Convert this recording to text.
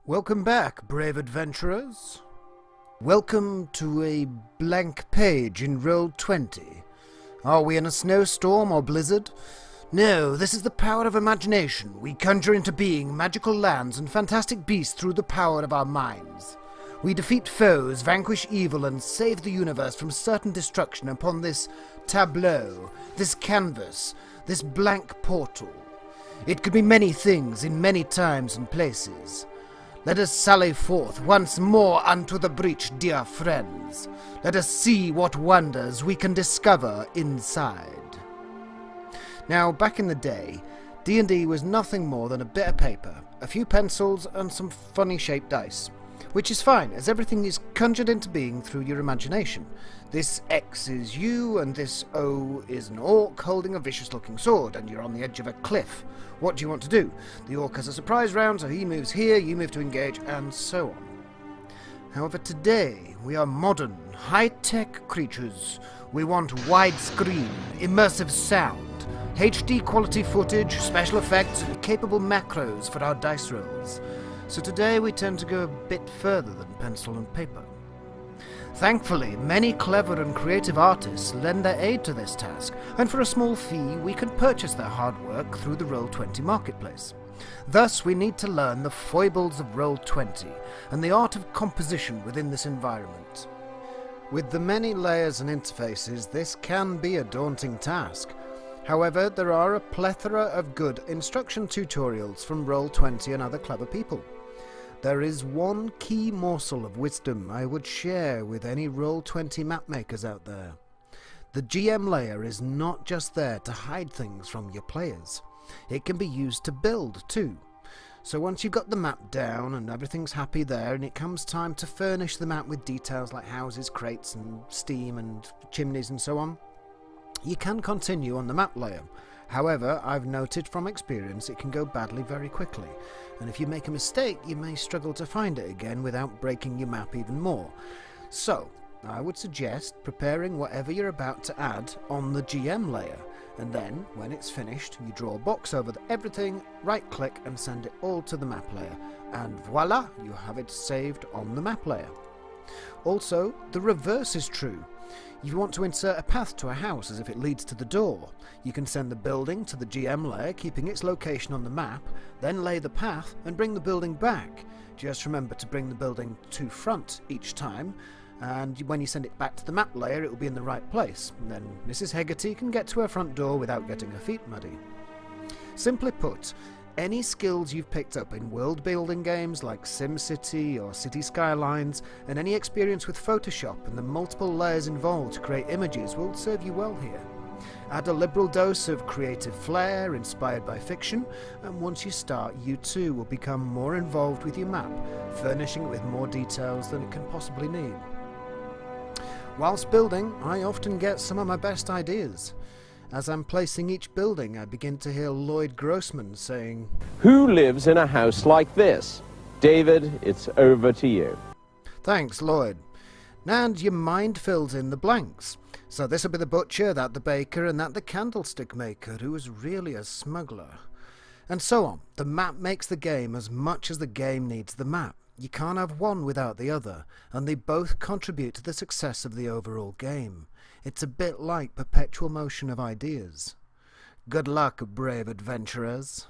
Welcome back, brave adventurers. Welcome to a blank page in Roll20. Are we in a snowstorm or blizzard? No, this is the power of imagination. We conjure into being magical lands and fantastic beasts through the power of our minds. We defeat foes, vanquish evil, and save the universe from certain destruction upon this tableau, this canvas, this blank portal. It could be many things in many times and places. Let us sally forth once more unto the breach, dear friends. Let us see what wonders we can discover inside. Now, back in the day, D&D was nothing more than a bit of paper, a few pencils, and some funny shaped dice. Which is fine, as everything is conjured into being through your imagination. This X is you, and this O is an orc holding a vicious-looking sword, and you're on the edge of a cliff. What do you want to do? The orc has a surprise round, so he moves here, you move to engage, and so on. However, today, we are modern, high-tech creatures. We want widescreen, immersive sound, HD quality footage, special effects, and capable macros for our dice rolls. So today we tend to go a bit further than pencil and paper. Thankfully, many clever and creative artists lend their aid to this task, and for a small fee we can purchase their hard work through the Roll20 Marketplace. Thus we need to learn the foibles of Roll20 and the art of composition within this environment. With the many layers and interfaces, this can be a daunting task. However, there are a plethora of good instruction tutorials from Roll20 and other clever people. There is one key morsel of wisdom I would share with any Roll20 mapmakers out there. The GM layer is not just there to hide things from your players. It can be used to build too. So once you've got the map down and everything's happy there, and it comes time to furnish the map with details like houses, crates and steam and chimneys and so on, you can continue on the map layer. However, I've noted from experience it can go badly very quickly, and if you make a mistake you may struggle to find it again without breaking your map even more. So, I would suggest preparing whatever you're about to add on the GM layer, and then, when it's finished, you draw a box over everything, right-click and send it all to the map layer, and voila, you have it saved on the map layer. Also, the reverse is true. You want to insert a path to a house as if it leads to the door. You can send the building to the GM layer, keeping its location on the map, then lay the path and bring the building back. Just remember to bring the building to front each time, and when you send it back to the map layer it will be in the right place. And then Mrs. Hegarty can get to her front door without getting her feet muddy. Simply put, any skills you've picked up in world-building games like SimCity or City Skylines, and any experience with Photoshop and the multiple layers involved to create images will serve you well here. Add a liberal dose of creative flair inspired by fiction, and once you start, you too will become more involved with your map, furnishing it with more details than it can possibly need. Whilst building, I often get some of my best ideas. As I'm placing each building, I begin to hear Lloyd Grossman saying, "Who lives in a house like this?" David, it's over to you. Thanks, Lloyd. And your mind fills in the blanks. So this will be the butcher, that the baker, and that the candlestick maker, who is really a smuggler. And so on. The map makes the game as much as the game needs the map. You can't have one without the other, and they both contribute to the success of the overall game. It's a bit like perpetual motion of ideas. Good luck, brave adventurers.